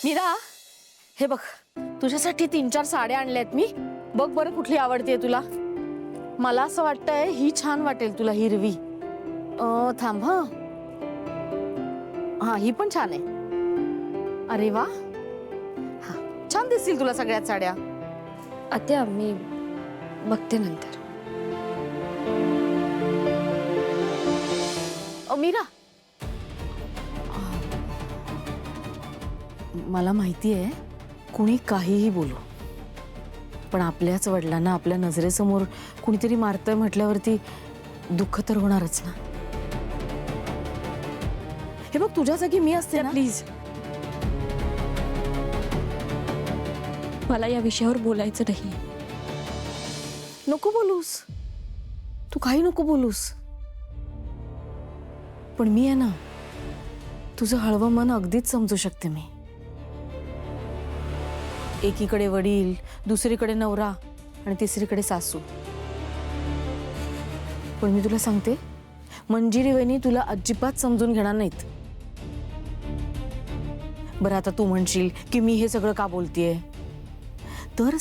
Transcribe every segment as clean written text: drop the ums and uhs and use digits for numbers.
मीरा, हे बघ तुझ्यासाठी 3-4 साड्या आणल्यात मी. बघ बरं कुठली आवडते तुला. मला असं वाटतंय ही छान वाटेल तुला, हिरवी. थांब हा. हा, ही पण छान आहे. अरे वा, हा छान दिसतील तुला सगळ्यात साड्या. आत्या मी बघते नंतर. मीरा, मला माहिती आहे कुणी काहीही बोलू, पण आपल्याच वडिलांना आपल्या नजरेसमोर कुणीतरी मारतंय म्हटल्यावरती दुःख तर होणारच ना. हे बघ तुझ्या जागी मी असते ना. प्लीज मला या विषयावर बोलायचं नाही. नको बोलूस, तू काही नको बोलूस. पण मी आहे ना, तुझं हळवं मन अगदीच समजू शकते मी. एकीकडे वडील, दुसरीकडे नवरा आणि तिसरीकडे सासू. पण मी तुला सांगते, मंजिरी वहिनी तुला अजिबात समजून घेणार नाहीत. बरं आता तू म्हणशील की मी हे सगळं का बोलतेय, तर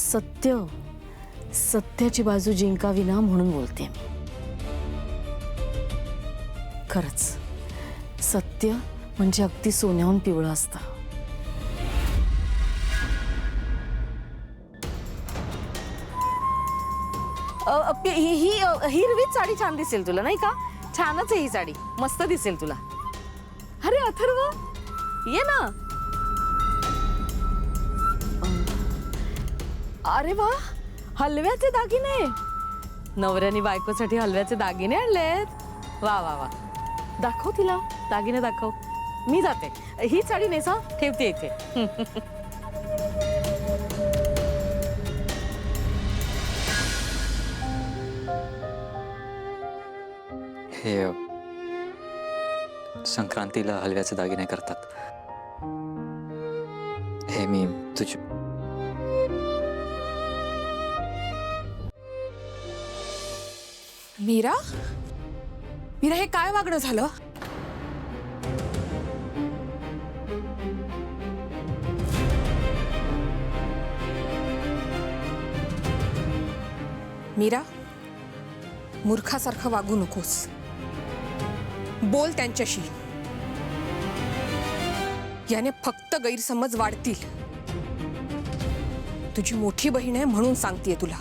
सत्याची बाजू जिंकावी ना म्हणून बोलते मी. खरंच सत्य म्हणजे अगदी सोन्याहून पिवळं असतं. ही हिरवीच साडी छान दिसेल तुला नाही का. छानच आहे ही साडी, मस्त दिसेल तुला. अरे अथर्व, ये ना. अरे वा, हलव्याचे दागिने. नवऱ्याने बायकोसाठी हलव्याचे दागिने आणलेत. वा वा वा, दाखव तिला दागिने दाखव. मी जाते, ही साडी नेसा, ठेवते इथे. हे संक्रांतीला हलव्याचे दागिने करतात. हे मी तुझे मीरा, मीरा हे काय वागणं झालं? मीरा, मूर्खासारखं वागू नकोस. बोल त्यांच्याशी. याने फक्त गैरसमज वाढतील. तुझी मोठी बहीण आहे म्हणून सांगतेय तुला.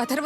अथर्व,